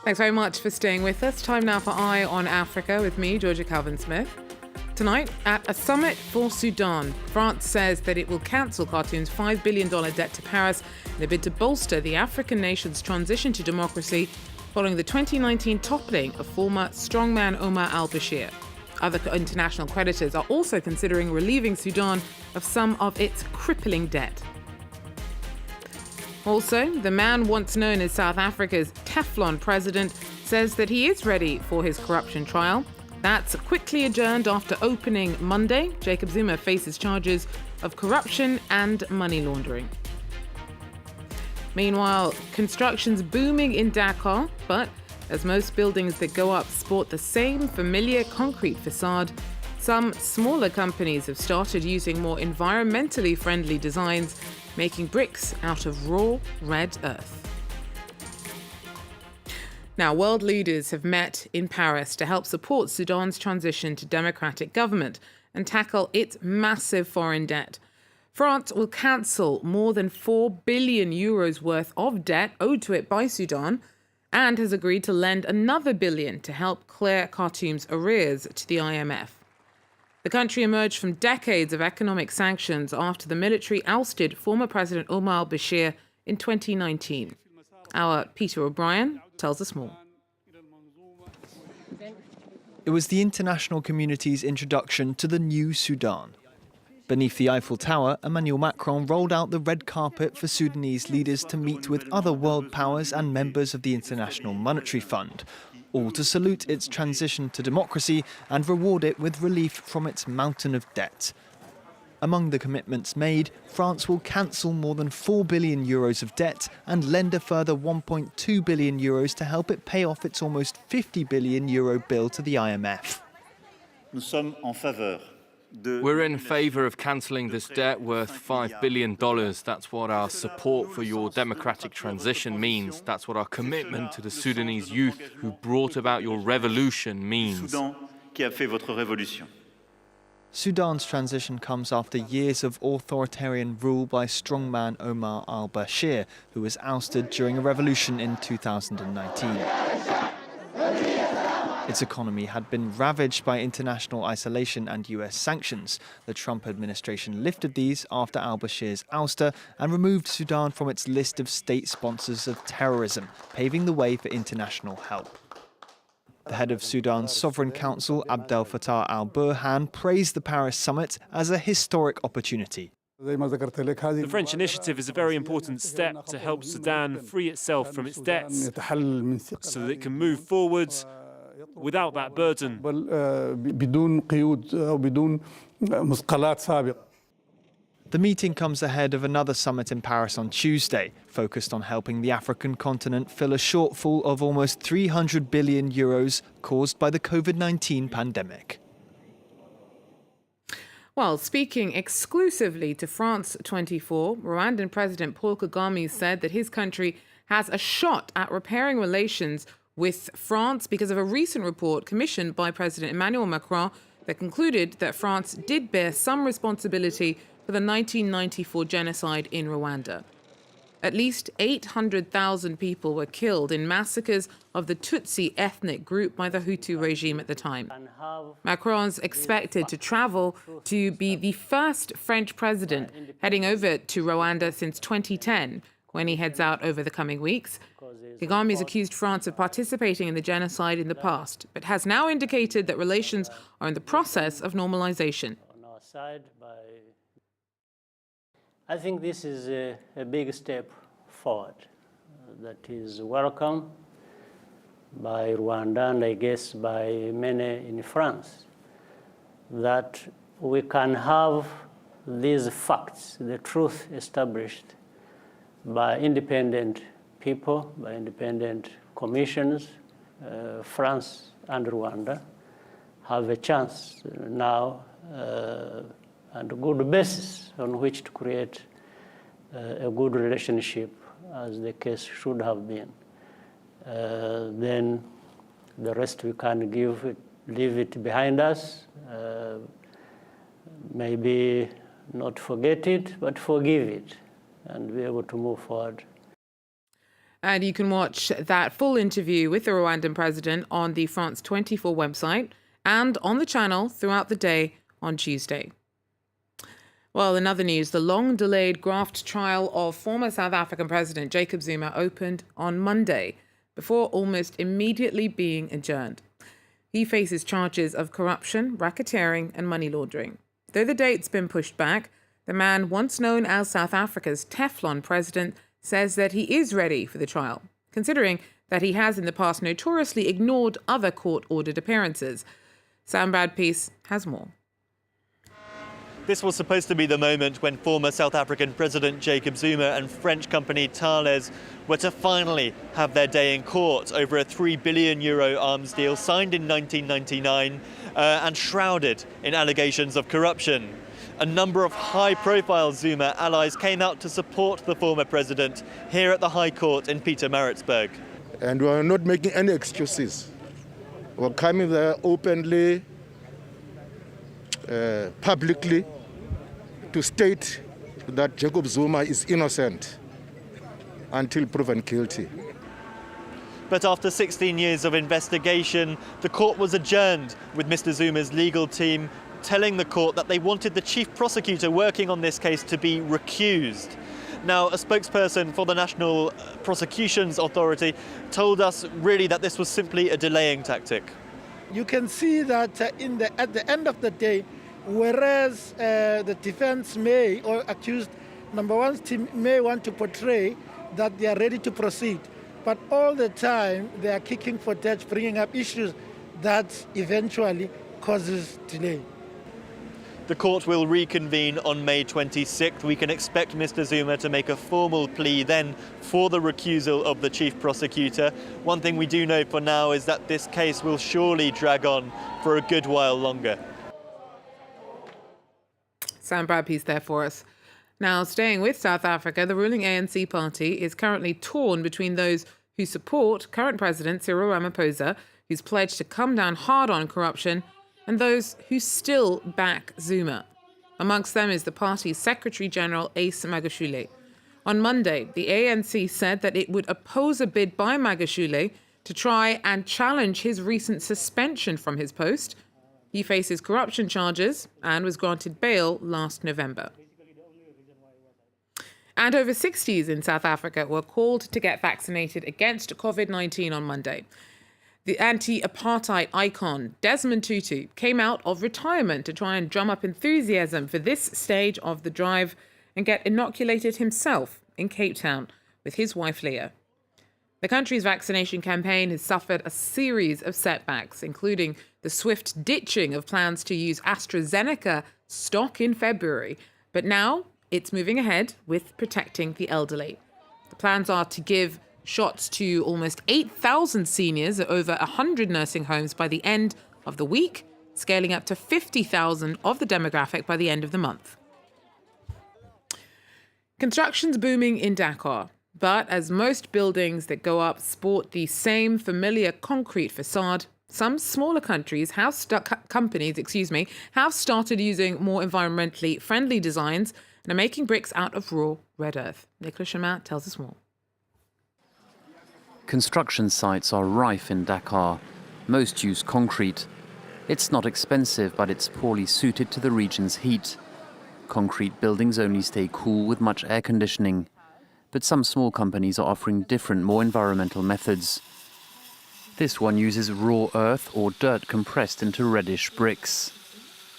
Thanks very much for staying with us. Time now for Eye on Africa with me, Georgia Calvin-Smith. Tonight, at a summit for Sudan, France says that it will cancel Khartoum's $5 billion debt to Paris in a bid to bolster the African nation's transition to democracy following the 2019 toppling of former strongman Omar al-Bashir. Other international creditors are also considering relieving Sudan of some of its crippling debt. Also, the man once known as South Africa's Teflon president says that he is ready for his corruption trial. That's quickly adjourned after opening Monday. Jacob Zuma faces charges of corruption and money laundering. Meanwhile, construction's booming in Dakar, but as most buildings that go up sport the same familiar concrete facade, some smaller companies have started using more environmentally friendly designs, making bricks out of raw red earth. Now, world leaders have met in Paris to help support Sudan's transition to democratic government and tackle its massive foreign debt. France will cancel more than €4 billion worth of debt owed to it by Sudan and has agreed to lend another $1 billion to help clear Khartoum's arrears to the IMF. The country emerged from decades of economic sanctions after the military ousted former President Omar al-Bashir in 2019. Our Peter O'Brien tells us more. It was the international community's introduction to the new Sudan. Beneath the Eiffel Tower, Emmanuel Macron rolled out the red carpet for Sudanese leaders to meet with other world powers and members of the International Monetary Fund, all to salute its transition to democracy and reward it with relief from its mountain of debt. Among the commitments made, France will cancel more than €4 billion of debt and lend a further €1.2 billion to help it pay off its almost €50 billion bill to the IMF. We're in favour of cancelling this debt worth $5 billion. That's what our support for your democratic transition means. That's what our commitment to the Sudanese youth who brought about your revolution means. Sudan's transition comes after years of authoritarian rule by strongman Omar al-Bashir, who was ousted during a revolution in 2019. Its economy had been ravaged by international isolation and US sanctions. The Trump administration lifted these after al-Bashir's ouster and removed Sudan from its list of state sponsors of terrorism, paving the way for international help. The head of Sudan's Sovereign Council, Abdel Fattah al-Burhan, praised the Paris summit as a historic opportunity. The French initiative is a very important step to help Sudan free itself from its debts so that it can move forwards without that burden. The meeting comes ahead of another summit in Paris on Tuesday, focused on helping the African continent fill a shortfall of almost €300 billion caused by the COVID-19 pandemic. Well, speaking exclusively to France 24, Rwandan President Paul Kagame said that his country has a shot at repairing relations with France because of a recent report commissioned by President Emmanuel Macron that concluded that France did bear some responsibility for the 1994 genocide in Rwanda. At least 800,000 people were killed in massacres of the Tutsi ethnic group by the Hutu regime at the time. Macron's expected to travel to be the first French president heading over to Rwanda since 2010, when he heads out over the coming weeks. Kagame has accused France of participating in the genocide in the past, but has now indicated that relations are in the process of normalization. I think this is a big step forward that is welcome by Rwanda and I guess by many in France, that we can have these facts, the truth established by independent people, by independent commissions. France and Rwanda have a chance now and a good basis on which to create a good relationship, as the case should have been. Then the rest we can leave it behind us. Maybe not forget it, but forgive it, and be able to move forward. And you can watch that full interview with the Rwandan president on the France 24 website and on the channel throughout the day on Tuesday. Well, in other news, the long-delayed graft trial of former South African President Jacob Zuma opened on Monday before almost immediately being adjourned. He faces charges of corruption, racketeering and money laundering. Though the date's been pushed back, the man once known as South Africa's Teflon president says that he is ready for the trial, considering that he has in the past notoriously ignored other court-ordered appearances. Sam Bradpeace has more. This was supposed to be the moment when former South African President Jacob Zuma and French company Thales were to finally have their day in court over a €3 billion arms deal signed in 1999 and shrouded in allegations of corruption. A number of high-profile Zuma allies came out to support the former president here at the High Court in Pietermaritzburg. And we are not making any excuses. We're coming there openly, publicly, to state that Jacob Zuma is innocent until proven guilty. But after 16 years of investigation, the court was adjourned, with Mr. Zuma's legal team telling the court that they wanted the chief prosecutor working on this case to be recused. Now, a spokesperson for the National Prosecutions Authority told us really that this was simply a delaying tactic. You can see that at the end of the day, whereas the defense may, or accused number one team may want to portray that they are ready to proceed, but all the time they are kicking for touch, bringing up issues that eventually causes delay. The court will reconvene on May 26th. We can expect Mr. Zuma to make a formal plea then for the recusal of the chief prosecutor. One thing we do know for now is that this case will surely drag on for a good while longer. Sam Bradpeace there for us. Now, staying with South Africa, the ruling ANC party is currently torn between those who support current President Cyril Ramaphosa, who's pledged to come down hard on corruption, and those who still back Zuma. Amongst them is the party's Secretary-General Ace Magashule. On Monday, the ANC said that it would oppose a bid by Magashule to try and challenge his recent suspension from his post. He faces corruption charges and was granted bail last November. And over 60s in South Africa were called to get vaccinated against COVID-19 on Monday. The anti-apartheid icon Desmond Tutu came out of retirement to try and drum up enthusiasm for this stage of the drive and get inoculated himself in Cape Town with his wife Leah. The country's vaccination campaign has suffered a series of setbacks, including the swift ditching of plans to use AstraZeneca stock in February. But now it's moving ahead with protecting the elderly. The plans are to give shots to almost 8,000 seniors at over 100 nursing homes by the end of the week, scaling up to 50,000 of the demographic by the end of the month. Construction's booming in Dakar, but as most buildings that go up sport the same familiar concrete facade, some smaller companies have started using more environmentally friendly designs and are making bricks out of raw red earth. Nicolas Chemin tells us more. Construction sites are rife in Dakar. Most use concrete. It's not expensive, but it's poorly suited to the region's heat. Concrete buildings only stay cool with much air conditioning. But some small companies are offering different, more environmental methods. This one uses raw earth or dirt compressed into reddish bricks.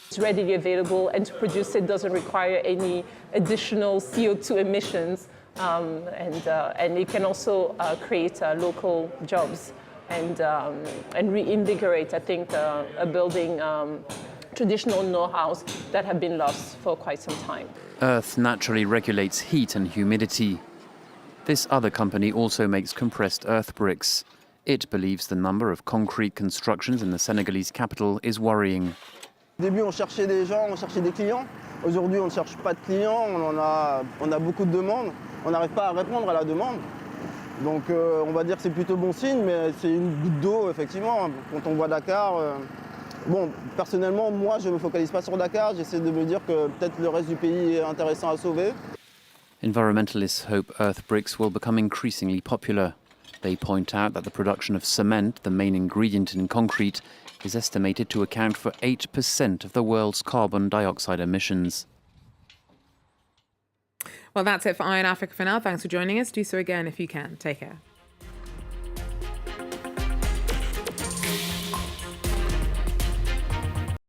It's readily available, and to produce it doesn't require any additional CO2 emissions. And it can also create local jobs and reinvigorate, I think, a building traditional know-hows that have been lost for quite some time. Earth naturally regulates heat and humidity. This other company also makes compressed earth bricks. It believes the number of concrete constructions in the Senegalese capital is worrying. Au début, on cherchait des gens, on cherchait des clients. Aujourd'hui, on ne cherche pas de clients, on a beaucoup de demandes. On n'arrive pas à répondre à la demande. Donc on va dire que c'est plutôt bon signe, mais c'est une goutte d'eau, effectivement. Quand on voit Dakar, bon, personnellement, moi, je ne me focalise pas sur Dakar. J'essaie de me dire que peut-être le reste du pays est intéressant à sauver. Environmentalists hope earth bricks will become increasingly popular. They point out that the production of cement, the main ingredient in concrete, is estimated to account for 8% of the world's carbon dioxide emissions. Well, that's it for Eye on Africa for now. Thanks for joining us. Do so again if you can. Take care.